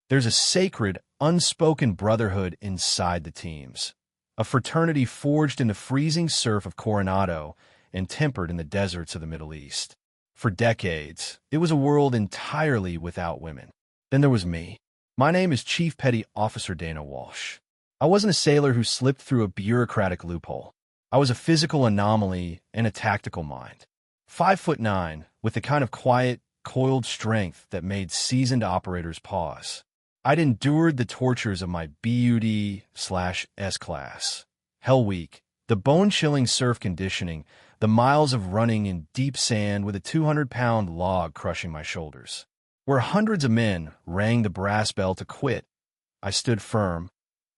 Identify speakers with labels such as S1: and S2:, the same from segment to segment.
S1: There's a sacred, unspoken brotherhood inside the teams, a fraternity forged in the freezing surf of Coronado and tempered in the deserts of the Middle East. For decades, it was a world entirely without women. Then there was me. My name is Chief Petty Officer Dana Walsh. I wasn't a sailor who slipped through a bureaucratic loophole. I was a physical anomaly and a tactical mind. 5'9", with the kind of quiet, coiled strength that made seasoned operators pause. I'd endured the tortures of my BUD/S class. Hell Week, the bone-chilling surf conditioning, the miles of running in deep sand with a 200-pound log crushing my shoulders. Where hundreds of men rang the brass bell to quit, I stood firm,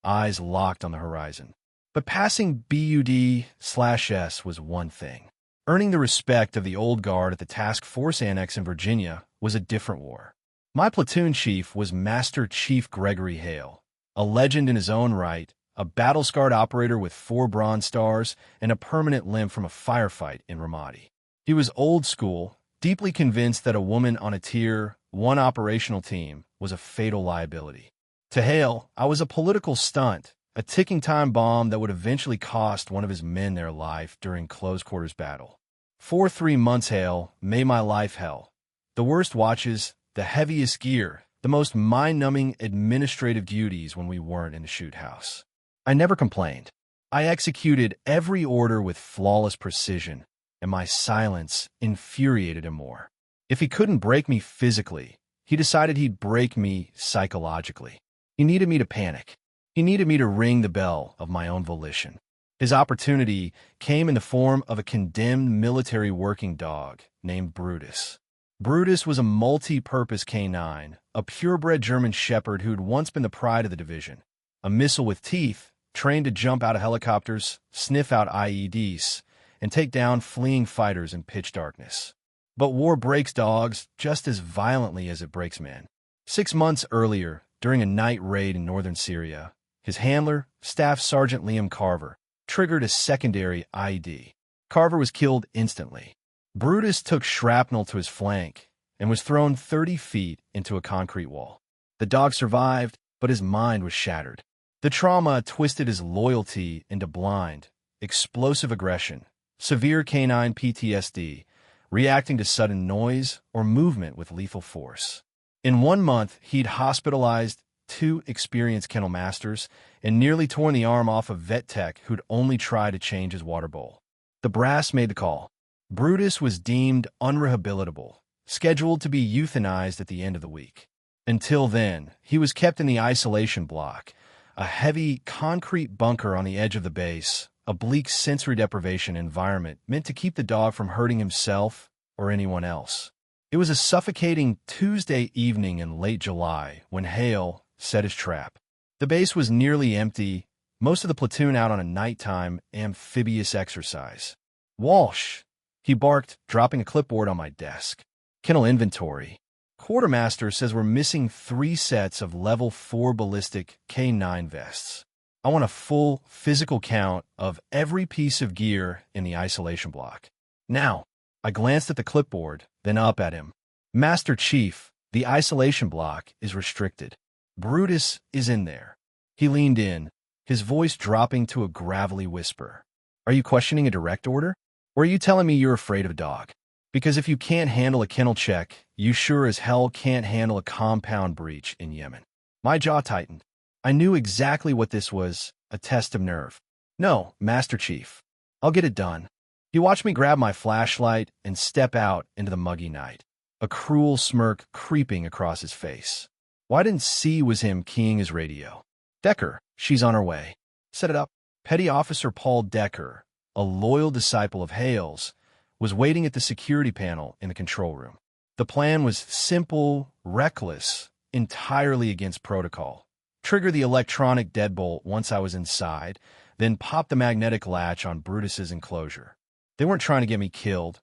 S1: eyes locked on the horizon. But passing BUD/S was one thing. Earning the respect of the old guard at the Task Force Annex in Virginia was a different war. My platoon chief was Master Chief Gregory Hale, a legend in his own right, a battle-scarred operator with 4 Bronze Stars and a permanent limb from a firefight in Ramadi. He was old school, deeply convinced that a woman on a Tier 1 operational team was a fatal liability. To Hale, I was a political stunt, a ticking time bomb that would eventually cost one of his men their life during close-quarters battle. For 3 months, Hale made my life hell. The worst watches, the heaviest gear, the most mind-numbing administrative duties when we weren't in the shoot house. I never complained. I executed every order with flawless precision, and my silence infuriated him more. If he couldn't break me physically, he decided he'd break me psychologically. He needed me to panic. He needed me to ring the bell of my own volition. His opportunity came in the form of a condemned military working dog named Brutus. Brutus was a multi-purpose K9, a purebred German shepherd who'd once been the pride of the division. A missile with teeth, trained to jump out of helicopters, sniff out IEDs, and take down fleeing fighters in pitch darkness. But war breaks dogs just as violently as it breaks men. 6 months earlier, during a night raid in northern Syria, his handler, Staff Sergeant Liam Carver, triggered a secondary IED. Carver was killed instantly. Brutus took shrapnel to his flank and was thrown 30 feet into a concrete wall. The dog survived, but his mind was shattered. The trauma twisted his loyalty into blind, explosive aggression, severe canine PTSD, reacting to sudden noise or movement with lethal force. In 1 month, he'd hospitalized 2 experienced kennel masters and nearly torn the arm off a vet tech who'd only tried to change his water bowl. The brass made the call. Brutus was deemed unrehabilitable, scheduled to be euthanized at the end of the week. Until then, he was kept in the isolation block, a heavy concrete bunker on the edge of the base, a bleak sensory deprivation environment meant to keep the dog from hurting himself or anyone else. It was a suffocating Tuesday evening in late July when Hale set his trap. The base was nearly empty, most of the platoon out on a nighttime amphibious exercise. "Walsh," he barked, dropping a clipboard on my desk. "Kennel inventory. Quartermaster says we're missing 3 sets of level 4 ballistic K9 vests. I want a full physical count of every piece of gear in the isolation block. Now." I glanced at the clipboard, then up at him. "Master Chief, the isolation block is restricted. Brutus is in there." He leaned in, his voice dropping to a gravelly whisper. "Are you questioning a direct order? Or are you telling me you're afraid of a dog? Because if you can't handle a kennel check, you sure as hell can't handle a compound breach in Yemen." My jaw tightened. I knew exactly what this was, a test of nerve. "No, Master Chief. I'll get it done." He watched me grab my flashlight and step out into the muggy night, a cruel smirk creeping across his face. Well, I didn't see was him keying his radio. "Decker, she's on her way. Set it up." Petty Officer Paul Decker, a loyal disciple of Hale's, was waiting at the security panel in the control room. The plan was simple, reckless, entirely against protocol. Trigger the electronic deadbolt once I was inside, then pop the magnetic latch on Brutus's enclosure. They weren't trying to get me killed.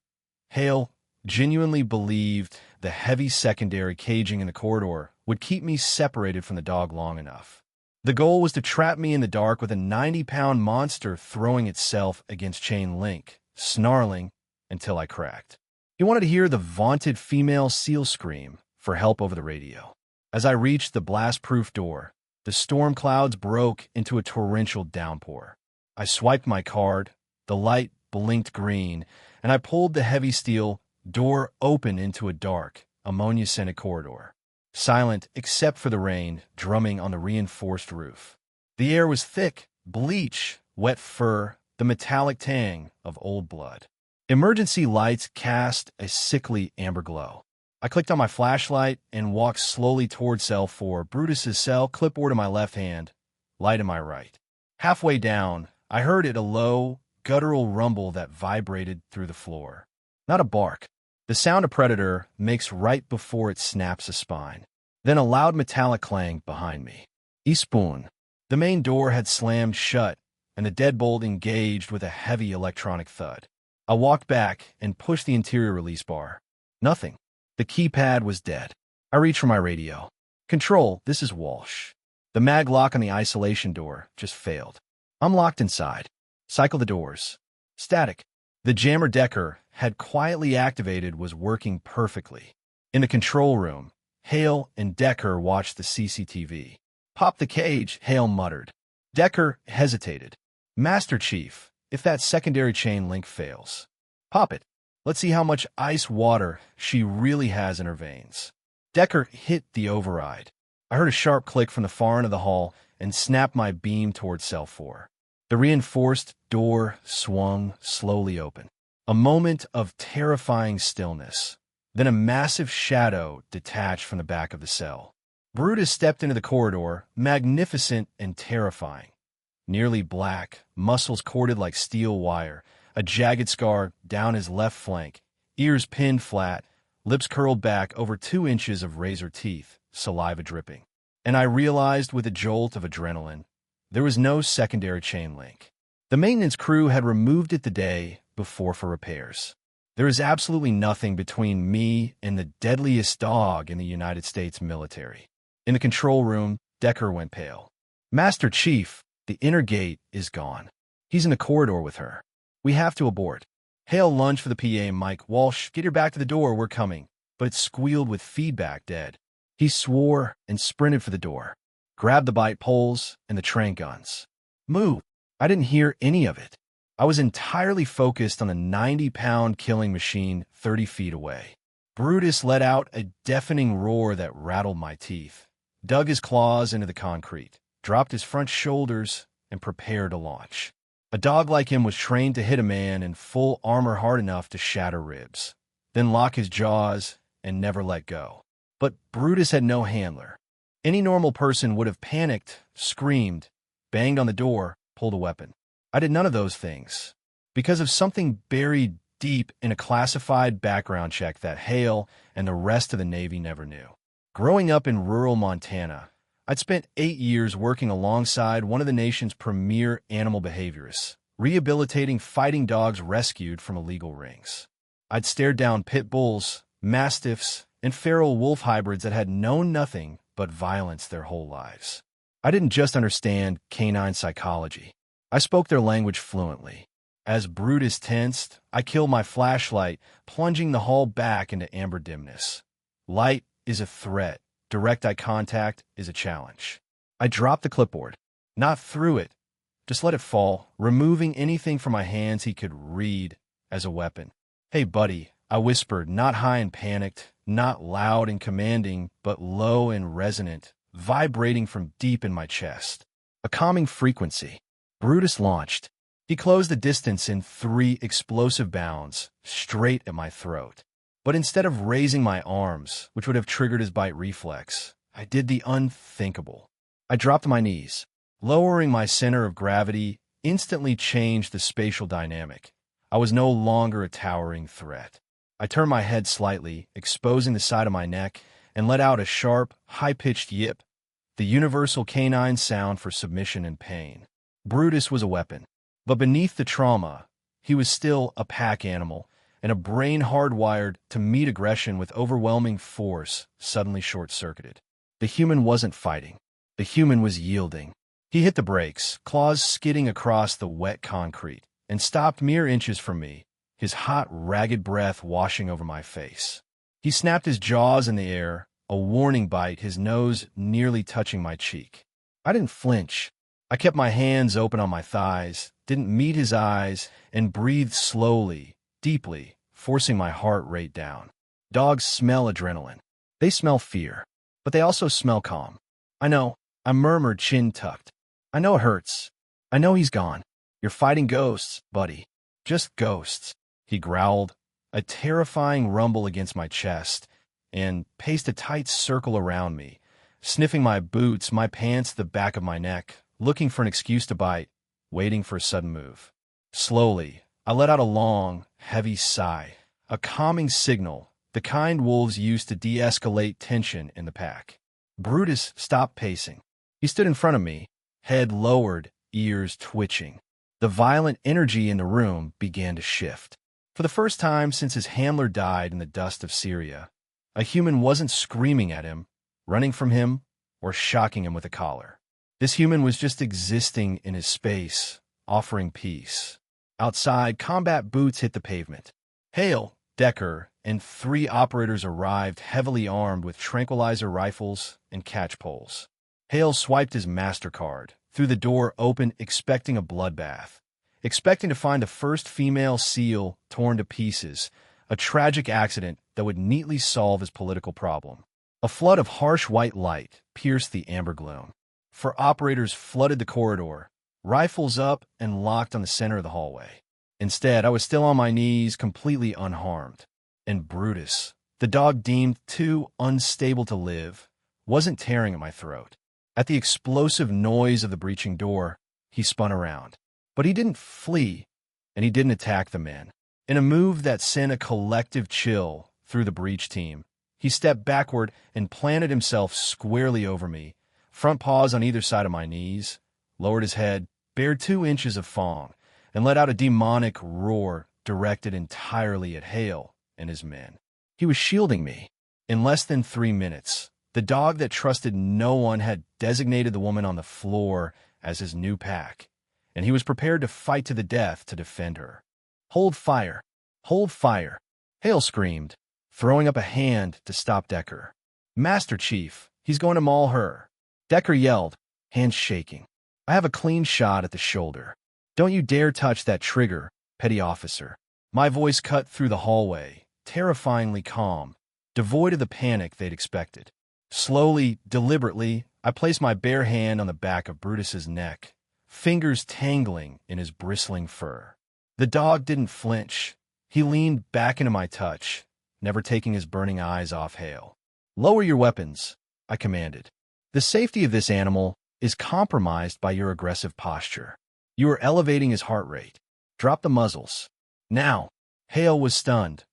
S1: Hale genuinely believed the heavy secondary caging in the corridor would keep me separated from the dog long enough. The goal was to trap me in the dark with a 90-pound monster throwing itself against chain link, snarling until I cracked. He wanted to hear the vaunted female SEAL scream for help over the radio. As I reached the blast-proof door, the storm clouds broke into a torrential downpour. I swiped my card, the light blinked green, and I pulled the heavy steel door open into a dark, ammonia-scented corridor. Silent except for the rain drumming on the reinforced roof. The air was thick, bleach, wet fur, the metallic tang of old blood. Emergency lights cast a sickly amber glow. I clicked on my flashlight and walked slowly toward cell 4, Brutus's cell, clipboard in my left hand, light in my right. Halfway down, I heard it, a low, guttural rumble that vibrated through the floor. Not a bark. The sound a predator makes right before it snaps a spine. Then a loud metallic clang behind me. Spoon. The main door had slammed shut, and the deadbolt engaged with a heavy electronic thud. I walked back and pushed the interior release bar. Nothing. The keypad was dead. I reached for my radio. Control, this is Walsh. The mag lock on the isolation door just failed. I'm locked inside. Cycle the doors. Static. The jammer Decker had quietly activated was working perfectly. In the control room, Hale and Decker watched the CCTV. Pop the cage, Hale muttered. Decker hesitated. Master Chief, if that secondary chain link fails. Pop it. Let's see how much ice water she really has in her veins. Decker hit the override. I heard a sharp click from the far end of the hall and snapped my beam toward cell 4. The reinforced door swung slowly open. A moment of terrifying stillness. Then a massive shadow detached from the back of the cell. Brutus stepped into the corridor, magnificent and terrifying. Nearly black, muscles corded like steel wire, a jagged scar down his left flank, ears pinned flat, lips curled back over 2 inches of razor teeth, saliva dripping. And I realized with a jolt of adrenaline, there was no secondary chain link. The maintenance crew had removed it the day before for repairs. There is absolutely nothing between me and the deadliest dog in the United States military. In the control room, Decker went pale. Master Chief, the inner gate is gone. He's in the corridor with her. We have to abort. Hale lunged for the PA mic. Walsh, get your back to the door, we're coming. But it squealed with feedback dead. He swore and sprinted for the door. Grabbed the bite poles and the trank guns. Move. I didn't hear any of it. I was entirely focused on the 90-pound killing machine 30 feet away. Brutus let out a deafening roar that rattled my teeth, dug his claws into the concrete, dropped his front shoulders, and prepared to launch. A dog like him was trained to hit a man in full armor hard enough to shatter ribs, then lock his jaws and never let go. But Brutus had no handler. Any normal person would have panicked, screamed, banged on the door, pulled a weapon. I did none of those things, because of something buried deep in a classified background check that Hale and the rest of the Navy never knew. Growing up in rural Montana, I'd spent 8 years working alongside one of the nation's premier animal behaviorists, rehabilitating fighting dogs rescued from illegal rings. I'd stared down pit bulls, mastiffs, and feral wolf hybrids that had known nothing but violence their whole lives. I didn't just understand canine psychology. I spoke their language fluently. As Brutus tensed, I killed my flashlight, plunging the hall back into amber dimness. Light is a threat. Direct eye contact is a challenge. I dropped the clipboard. Not threw it. Just let it fall, removing anything from my hands he could read as a weapon. Hey, buddy, I whispered, not high and panicked, not loud and commanding, but low and resonant, vibrating from deep in my chest. A calming frequency. Brutus launched. He closed the distance in 3 explosive bounds, straight at my throat. But instead of raising my arms, which would have triggered his bite reflex, I did the unthinkable. I dropped to my knees. Lowering my center of gravity instantly changed the spatial dynamic. I was no longer a towering threat. I turned my head slightly, exposing the side of my neck, and let out a sharp, high-pitched yip, the universal canine sound for submission and pain. Brutus was a weapon, but beneath the trauma, he was still a pack animal, and a brain hardwired to meet aggression with overwhelming force suddenly short-circuited. The human wasn't fighting. The human was yielding. He hit the brakes, claws skidding across the wet concrete, and stopped mere inches from me, his hot, ragged breath washing over my face. He snapped his jaws in the air, a warning bite, his nose nearly touching my cheek. I didn't flinch. I kept my hands open on my thighs, didn't meet his eyes, and breathed slowly, deeply, forcing my heart rate down. Dogs smell adrenaline. They smell fear, but they also smell calm. I know, I murmured, chin tucked. I know it hurts. I know he's gone. You're fighting ghosts, buddy. Just ghosts, he growled, a terrifying rumble against my chest, and paced a tight circle around me, sniffing my boots, my pants, the back of my neck, looking for an excuse to bite, waiting for a sudden move. Slowly, I let out a long, heavy sigh, a calming signal, the kind wolves used to de-escalate tension in the pack. Brutus stopped pacing. He stood in front of me, head lowered, ears twitching. The violent energy in the room began to shift. For the first time since his handler died in the dust of Syria, a human wasn't screaming at him, running from him, or shocking him with a collar. This human was just existing in his space, offering peace. Outside, combat boots hit the pavement. Hale, Decker, and 3 operators arrived heavily armed with tranquilizer rifles and catch poles. Hale swiped his MasterCard, threw the door open, expecting a bloodbath, expecting to find the first female SEAL torn to pieces, a tragic accident that would neatly solve his political problem. A flood of harsh white light pierced the amber gloom. 4 operators flooded the corridor, rifles up and locked on the center of the hallway. Instead, I was still on my knees, completely unharmed. And Brutus, the dog deemed too unstable to live, wasn't tearing at my throat. At the explosive noise of the breaching door, he spun around. But he didn't flee, and he didn't attack the men. In a move that sent a collective chill through the breach team, he stepped backward and planted himself squarely over me, front paws on either side of my knees, lowered his head, bared 2 inches of fong, and let out a demonic roar directed entirely at Hale and his men. He was shielding me. In less than 3 minutes, the dog that trusted no one had designated the woman on the floor as his new pack, and he was prepared to fight to the death to defend her. "Hold fire! Hold fire!" Hale screamed, throwing up a hand to stop Decker. "Master Chief, he's going to maul her." Decker yelled, hands shaking. "I have a clean shot at the shoulder. Don't you dare touch that trigger, petty officer." My voice cut through the hallway, terrifyingly calm, devoid of the panic they'd expected. Slowly, deliberately, I placed my bare hand on the back of Brutus's neck, fingers tangling in his bristling fur. The dog didn't flinch. He leaned back into my touch, never taking his burning eyes off Hale. "Lower your weapons," I commanded. "The safety of this animal is compromised by your aggressive posture. You are elevating his heart rate. Drop the muzzles. Now." Hale was stunned.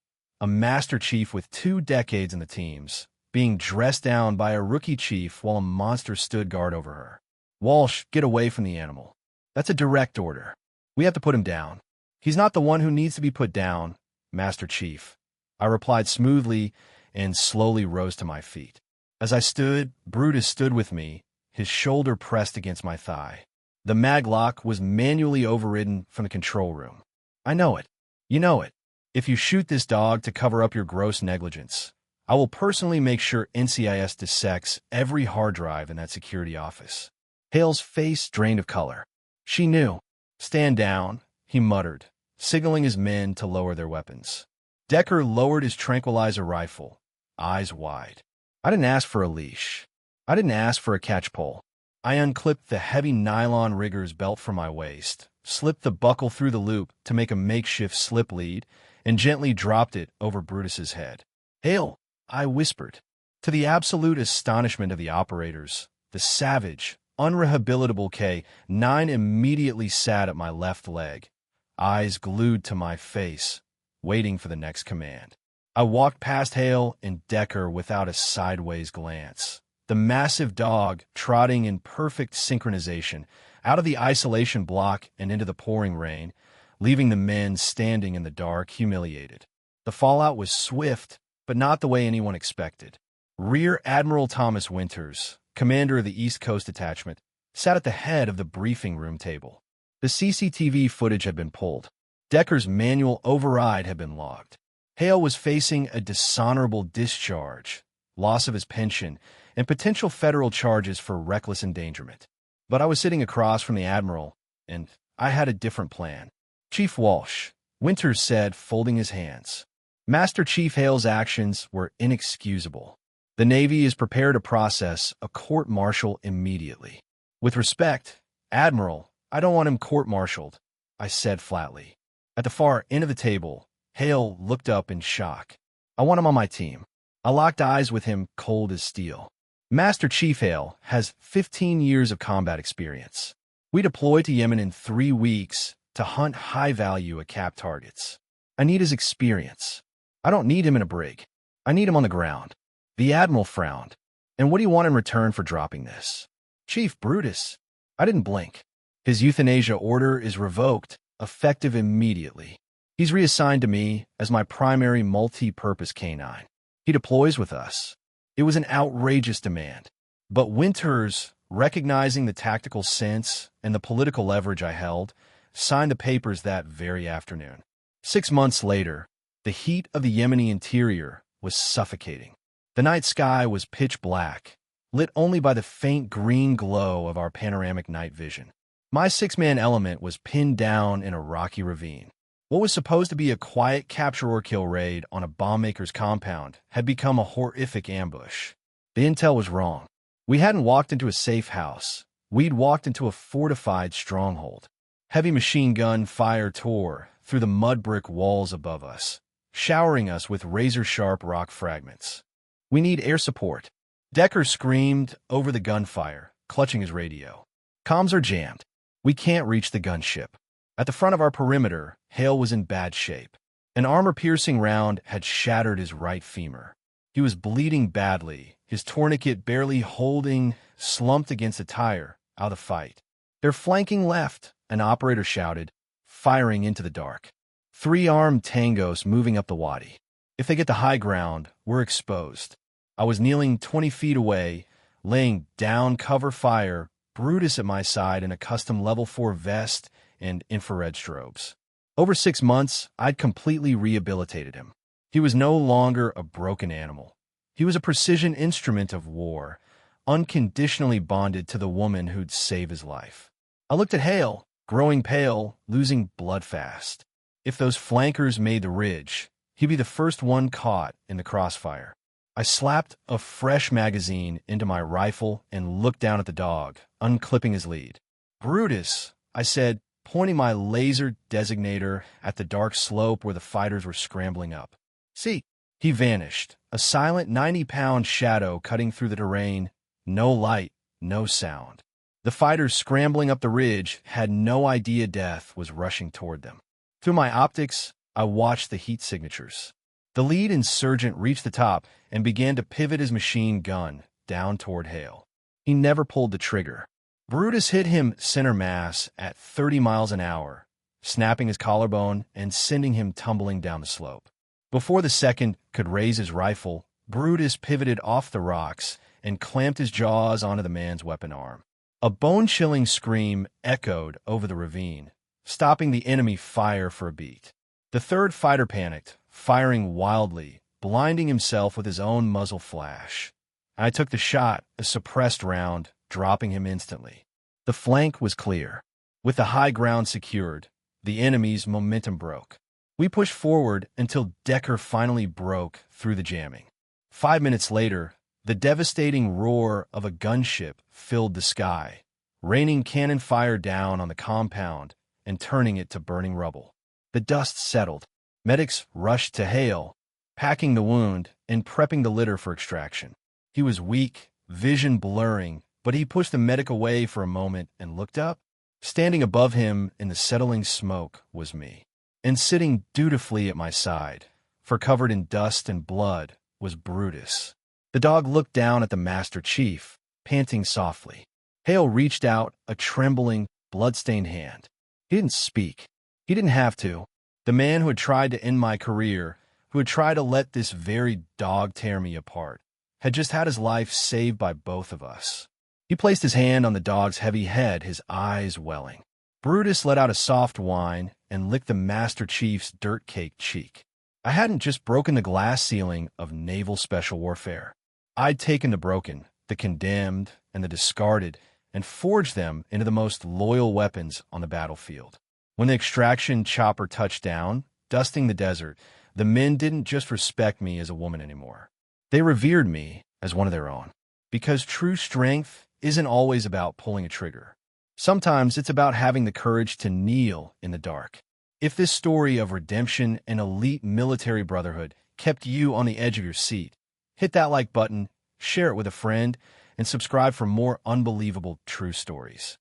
S1: A Master Chief with 2 decades in the teams, being dressed down by a rookie chief while a monster stood guard over her. "Walsh, get away from the animal. That's a direct order. We have to put him down." "He's not the one who needs to be put down, Master Chief," I replied smoothly and slowly rose to my feet. As I stood, Brutus stood with me, his shoulder pressed against my thigh. The maglock was manually overridden from the control room. "I know it. You know it. If you shoot this dog to cover up your gross negligence, I will personally make sure NCIS dissects every hard drive in that security office." Hale's face drained of color. "She knew." "Stand down," he muttered, signaling his men to lower their weapons. Decker lowered his tranquilizer rifle, eyes wide. "I didn't ask for a leash. I didn't ask for a catch pole." I unclipped the heavy nylon rigger's belt from my waist, slipped the buckle through the loop to make a makeshift slip lead, and gently dropped it over Brutus's head. "Hale," I whispered. To the absolute astonishment of the operators, the savage, unrehabilitable K9 immediately sat at my left leg, eyes glued to my face, waiting for the next command. I walked past Hale and Decker without a sideways glance. The massive dog trotting in perfect synchronization out of the isolation block and into the pouring rain, leaving the men standing in the dark, humiliated. The fallout was swift, but not the way anyone expected. Rear Admiral Thomas Winters, commander of the East Coast Detachment, sat at the head of the briefing room table. The CCTV footage had been pulled. Decker's manual override had been logged. Hale was facing a dishonorable discharge, loss of his pension, and potential federal charges for reckless endangerment. But I was sitting across from the admiral, and I had a different plan. "Chief Walsh," Winters said, folding his hands. "Master Chief Hale's actions were inexcusable. The Navy is prepared to process a court-martial immediately. With respect, Admiral, I don't want him court-martialed," I said flatly. At the far end of the table, Hale looked up in shock. "I want him on my team." I locked eyes with him, cold as steel. "Master Chief Hale has 15 years of combat experience. We deployed to Yemen in 3 weeks to hunt high-value ACAP targets. I need his experience. I don't need him in a brig. I need him on the ground." The Admiral frowned. "And what do you want in return for dropping this?" "Chief Brutus." I didn't blink. "His euthanasia order is revoked, effective immediately. He's reassigned to me as my primary multi-purpose K9. He deploys with us." It was an outrageous demand. But Winters, recognizing the tactical sense and the political leverage I held, signed the papers that very afternoon. 6 months later, the heat of the Yemeni interior was suffocating. The night sky was pitch black, lit only by the faint green glow of our panoramic night vision. My 6-man element was pinned down in a rocky ravine. What was supposed to be a quiet capture-or-kill raid on a bomb-maker's compound had become a horrific ambush. The intel was wrong. We hadn't walked into a safe house. We'd walked into a fortified stronghold. Heavy machine gun fire tore through the mud-brick walls above us, showering us with razor-sharp rock fragments. "We need air support." Decker screamed over the gunfire, clutching his radio. "Comms are jammed. We can't reach the gunship." At the front of our perimeter, Hale was in bad shape. An armor-piercing round had shattered his right femur. He was bleeding badly, his tourniquet barely holding, slumped against a tire, out of fight. "They're flanking left," an operator shouted, firing into the dark. 3 armed tangos moving up the wadi. "If they get the high ground, we're exposed." I was kneeling 20 feet away, laying down cover fire, Brutus at my side in a custom Level 4 vest and infrared strobes. Over 6 months, I'd completely rehabilitated him. He was no longer a broken animal. He was a precision instrument of war, unconditionally bonded to the woman who'd save his life. I looked at Hale, growing pale, losing blood fast. If those flankers made the ridge, he'd be the first one caught in the crossfire. I slapped a fresh magazine into my rifle and looked down at the dog, unclipping his lead. "Brutus," I said, pointing my laser designator at the dark slope where the fighters were scrambling up. "See." He vanished, a silent 90-pound shadow cutting through the terrain, no light, no sound. The fighters scrambling up the ridge had no idea death was rushing toward them. Through my optics, I watched the heat signatures. The lead insurgent reached the top and began to pivot his machine gun down toward Hale. He never pulled the trigger. Brutus hit him center mass at 30 miles an hour, snapping his collarbone and sending him tumbling down the slope. Before the second could raise his rifle, Brutus pivoted off the rocks and clamped his jaws onto the man's weapon arm. A bone-chilling scream echoed over the ravine, stopping the enemy fire for a beat. The third fighter panicked, firing wildly, blinding himself with his own muzzle flash. I took the shot, a suppressed round, dropping him instantly. The flank was clear. With the high ground secured, the enemy's momentum broke. We pushed forward until Decker finally broke through the jamming. 5 minutes later, the devastating roar of a gunship filled the sky, raining cannon fire down on the compound and turning it to burning rubble. The dust settled. Medics rushed to Hale, packing the wound and prepping the litter for extraction. He was weak, vision blurring, but he pushed the medic away for a moment and looked up. Standing above him in the settling smoke was me. And sitting dutifully at my side, for covered in dust and blood, was Brutus. The dog looked down at the Master Chief, panting softly. Hale reached out a trembling, blood-stained hand. He didn't speak. He didn't have to. The man who had tried to end my career, who had tried to let this very dog tear me apart, had just had his life saved by both of us. He placed his hand on the dog's heavy head, his eyes welling. Brutus let out a soft whine and licked the Master Chief's dirt-caked cheek. I hadn't just broken the glass ceiling of naval special warfare. I'd taken the broken, the condemned, and the discarded, and forged them into the most loyal weapons on the battlefield. When the extraction chopper touched down, dusting the desert, the men didn't just respect me as a woman anymore. They revered me as one of their own. Because true strength isn't always about pulling a trigger. Sometimes it's about having the courage to kneel in the dark. If this story of redemption and elite military brotherhood kept you on the edge of your seat, hit that like button, share it with a friend, and subscribe for more unbelievable true stories.